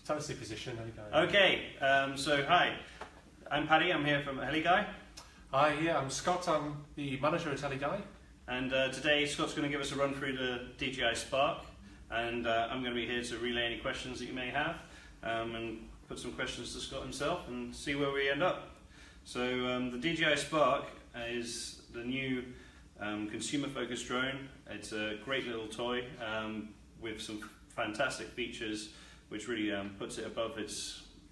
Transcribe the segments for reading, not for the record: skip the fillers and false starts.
tell us your position, Heliguy. Okay, so hi, I'm Paddy, I'm here from Heliguy. Hi, yeah, I'm Scott, I'm the manager at Heliguy. And today Scott's going to give us a run through the DJI Spark, and I'm going to be here to relay any questions that you may have, and put some questions to Scott himself and see where we end up. So the DJI Spark is the new consumer-focused drone. It's a great little toy with some fantastic features, which really puts it above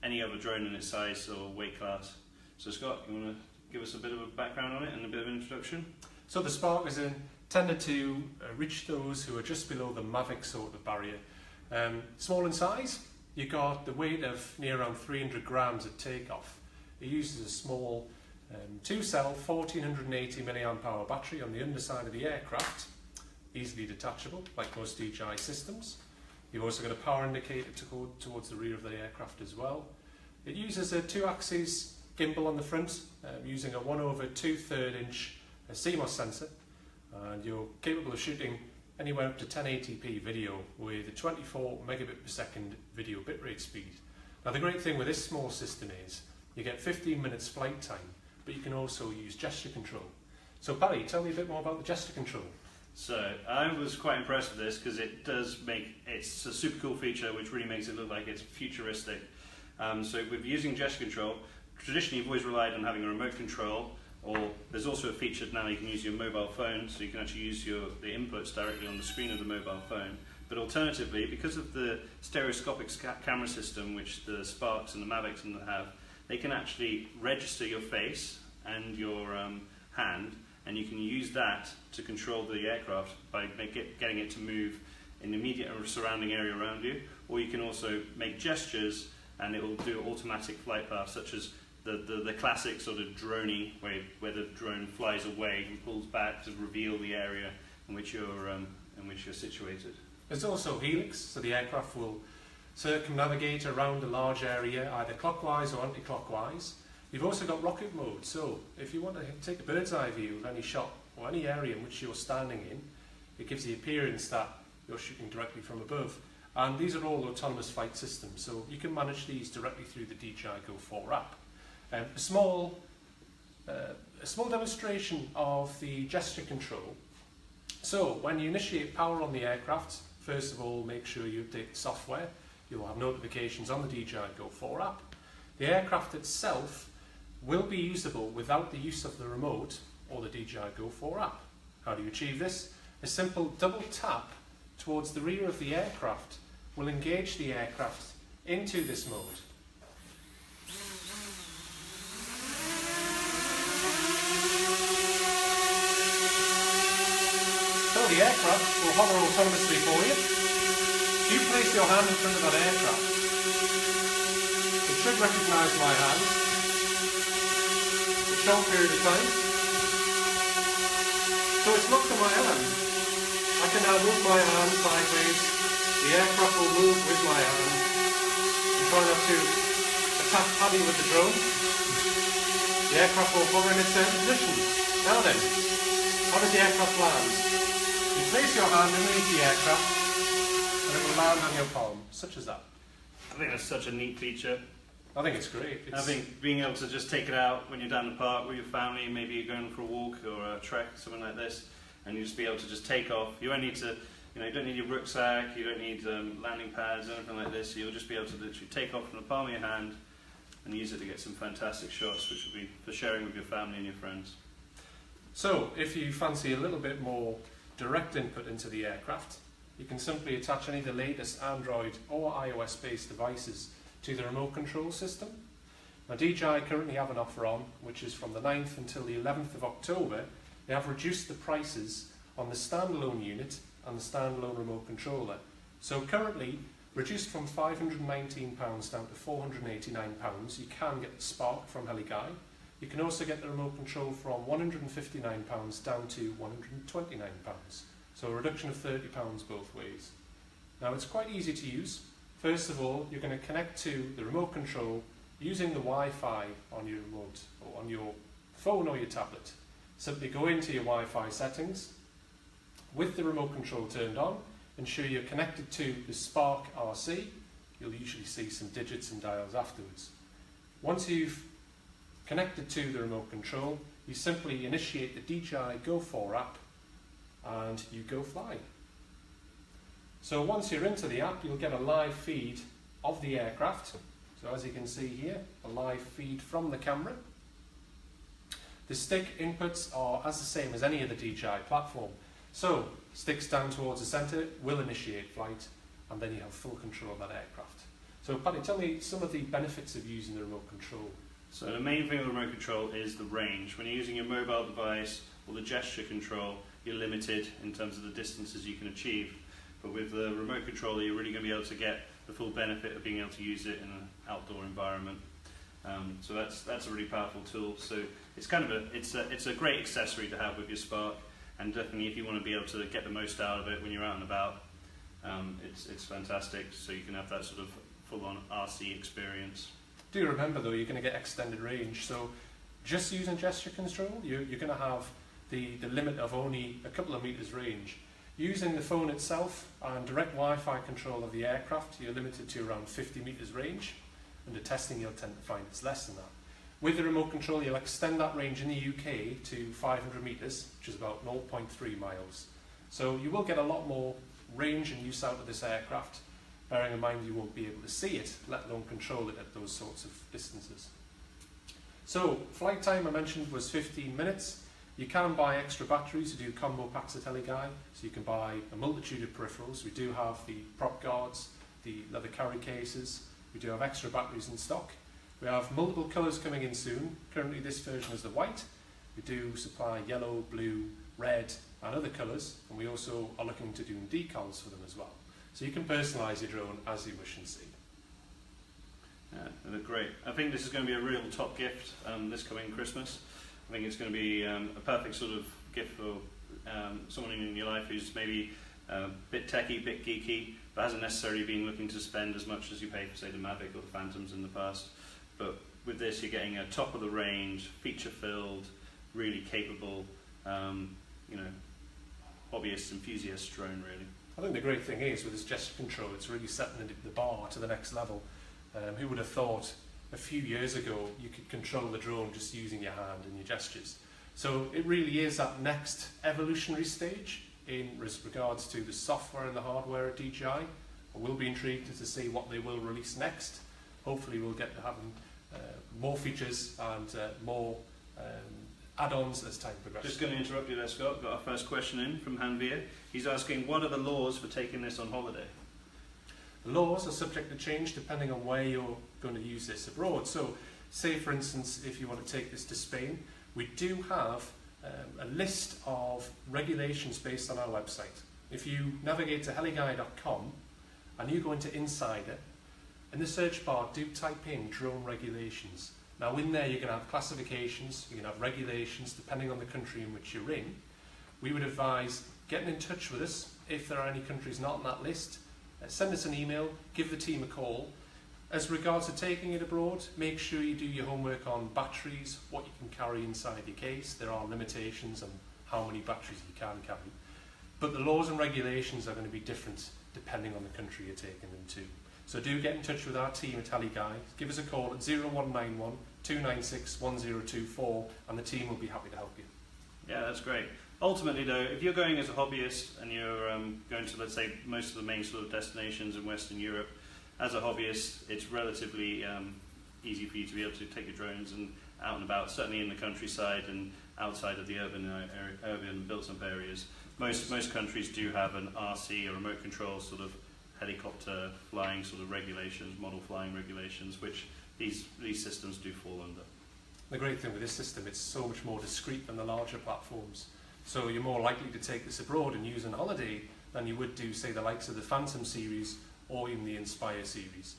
any other drone in its size or weight class. So Scott, you want to give us a bit of a background on it and a bit of an introduction? So the Spark is intended to reach those who are just below the Mavic sort of barrier. Small in size, you got the weight of near around 300 grams at takeoff. It uses a small 2-cell 1480 mAh battery on the underside of the aircraft, easily detachable like most DJI systems. You've also got a power indicator to go towards the rear of the aircraft as well. It uses a 2-axis gimbal on the front using a 1/2/3 inch CMOS sensor, and you're capable of shooting anywhere up to 1080p video with a 24 megabit per second video bitrate speed. Now the great thing with this small system is you get 15 minutes flight time, but you can also use gesture control. So Paddy, tell me a bit more about the gesture control. So I was quite impressed with this because it's a super cool feature which really makes it look like it's futuristic. So with using gesture control, traditionally you've always relied on having a remote control, or there's also a feature now you can use your mobile phone, so you can actually use the inputs directly on the screen of the mobile phone. But alternatively, because of the stereoscopic camera system which the Sparks and the Mavics have, they can actually register your face and your hand, and you can use that to control the aircraft by getting it to move in the immediate or surrounding area around you. Or you can also make gestures and it will do automatic flight paths, such as the classic sort of droney, where the drone flies away and pulls back to reveal the area in which you're situated. There's also helix, so the aircraft will circumnavigate around a large area either clockwise or anti-clockwise. You've also got rocket mode, so if you want to take a bird's eye view of any shot or any area in which you're standing in, it gives the appearance that you're shooting directly from above. And these are all autonomous flight systems, so you can manage these directly through the DJI Go 4 app. A small demonstration of the gesture control. So when you initiate power on the aircraft, first of all make sure you update the software. You'll have notifications on the DJI Go 4 app. The aircraft itself will be usable without the use of the remote or the DJI Go 4 app. How do you achieve this? A simple double tap towards the rear of the aircraft will engage the aircraft into this mode. So the aircraft will hover autonomously for you. You place your hand in front of that aircraft. It should recognise my hand. A short period of time. So it's locked to my hand. I can now move my hand sideways. The aircraft will move with my hand. I'm trying not to attack Paddy with the drone. The aircraft will hover in its same position. Now then, how does the aircraft land? You place your hand underneath the aircraft and it will land on your palm, such as that. I think that's such a neat feature. I think it's great. I think being able to just take it out when you're down the park with your family, maybe you're going for a walk or a trek, something like this, and you just be able to just take off. You only need to, you don't need your rucksack, you don't need landing pads, anything like this. You'll just be able to literally take off from the palm of your hand and use it to get some fantastic shots, which will be for sharing with your family and your friends. So, if you fancy a little bit more direct input into the aircraft, you can simply attach any of the latest Android or iOS based devices to the remote control system. Now DJI currently have an offer on, which is from the 9th until the 11th of October. They have reduced the prices on the standalone unit and the standalone remote controller. So currently, reduced from £519 down to £489, you can get the Spark from Heliguy. You can also get the remote control from £159 down to £129. So a reduction of £30 both ways. Now it's quite easy to use. First of all, you're going to connect to the remote control using the Wi-Fi on your remote or on your phone or your tablet. Simply go into your Wi-Fi settings with the remote control turned on, ensure you're connected to the Spark RC, you'll usually see some digits and dials afterwards. Once you've connected to the remote control, you simply initiate the DJI Go 4 app and you go fly. So once you're into the app, you'll get a live feed of the aircraft. So as you can see here, a live feed from the camera. The stick inputs are as the same as any other DJI platform. So sticks down towards the centre will initiate flight, and then you have full control of that aircraft. So Paddy, tell me some of the benefits of using the remote control. So the main thing with the remote control is the range. When you're using your mobile device or the gesture control, you're limited in terms of the distances you can achieve. But with the remote controller, you're really going to be able to get the full benefit of being able to use it in an outdoor environment. So that's a really powerful tool. So it's kind of it's a great accessory to have with your Spark, and definitely if you want to be able to get the most out of it when you're out and about, it's fantastic. So you can have that sort of full-on RC experience. Do remember though, you're going to get extended range. So just using gesture control, you're going to have the limit of only a couple of meters range. Using the phone itself and direct Wi-Fi control of the aircraft, you're limited to around 50 meters range. Under testing, you'll tend to find it's less than that. With the remote control, you'll extend that range in the UK to 500 meters, which is about 0.3 miles. So you will get a lot more range and use out of this aircraft, bearing in mind you won't be able to see it, let alone control it at those sorts of distances. So flight time I mentioned was 15 minutes. You can buy extra batteries to do combo packs at Heliguy, so you can buy a multitude of peripherals. We do have the prop guards, the leather carry cases. We do have extra batteries in stock. We have multiple colours coming in soon. Currently this version is the white. We do supply yellow, blue, red and other colours, and we also are looking to do decals for them as well. So you can personalise your drone as you wish and see. Yeah, they look great. I think this is going to be a real top gift this coming Christmas. I think it's going to be a perfect sort of gift for someone in your life who's maybe a bit techie, bit geeky, but hasn't necessarily been looking to spend as much as you pay for, say, the Mavic or the Phantoms in the past. But with this, you're getting a top of the range, feature-filled, really capable, hobbyist, enthusiast drone, really. I think the great thing is with this gesture control, it's really setting the bar to the next level. Who would have thought a few years ago you could control the drone just using your hand and your gestures? So it really is that next evolutionary stage in regards to the software and the hardware at DJI. I will be intrigued to see what they will release next. Hopefully we'll get to having more features and more add-ons as time progresses. Just going to interrupt you there, Scott. Got our first question in from Hanvir. He's asking, what are the laws for taking this on holiday? The laws are subject to change depending on where you're going to use this abroad. So, say for instance, if you want to take this to Spain, we do have a list of regulations based on our website. If you navigate to heliguy.com and you go into Insider, in the search bar, do type in drone regulations. Now in there you're going to have classifications, you're going to have regulations depending on the country in which you're in. We would advise getting in touch with us if there are any countries not on that list. Send us an email, give the team a call. As regards to taking it abroad, make sure you do your homework on batteries, what you can carry inside your case. There are limitations on how many batteries you can carry. But the laws and regulations are going to be different depending on the country you're taking them to. So do get in touch with our team at Heliguy. Give us a call at 0191 296 1024 and the team will be happy to help you. Yeah, that's great. Ultimately though, if you're going as a hobbyist and you're going to, let's say, most of the main sort of destinations in Western Europe, as a hobbyist, it's relatively easy for you to be able to take your drones and out and about, certainly in the countryside and outside of the urban built-up areas. Most countries do have an RC, a remote control sort of helicopter flying sort of regulations, model flying regulations, which these systems do fall under. The great thing with this system, it's so much more discreet than the larger platforms. So you're more likely to take this abroad and use on holiday than you would do, say, the likes of the Phantom series or even the Inspire series.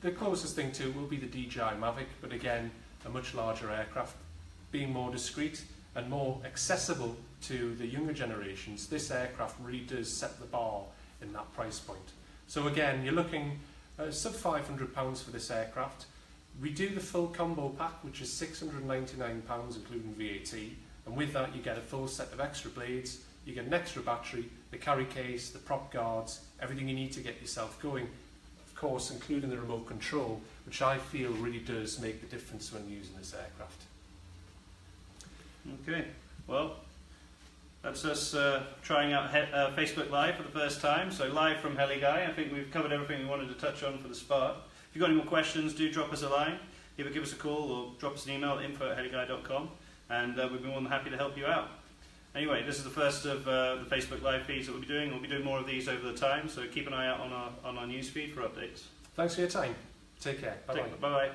The closest thing to will be the DJI Mavic, but again, a much larger aircraft, being more discreet and more accessible to the younger generations. This aircraft really does set the bar in that price point. So again, you're looking sub £500 for this aircraft. We do the full combo pack, which is £699 including VAT, and with that you get a full set of extra blades, you get an extra battery, the carry case, the prop guards, everything you need to get yourself going. Of course including the remote control, which I feel really does make the difference when using this aircraft. Okay, well, that's us trying out Facebook Live for the first time. So live from Heliguy. I think we've covered everything we wanted to touch on for the Spark. If you've got any more questions, do drop us a line. Either give us a call or drop us an email at info@heliguy.com, and we'd be more than happy to help you out. Anyway, this is the first of the Facebook Live feeds that we'll be doing. We'll be doing more of these over the time, so keep an eye out on our news feed for updates. Thanks for your time. Take care. Bye-bye. Bye-bye.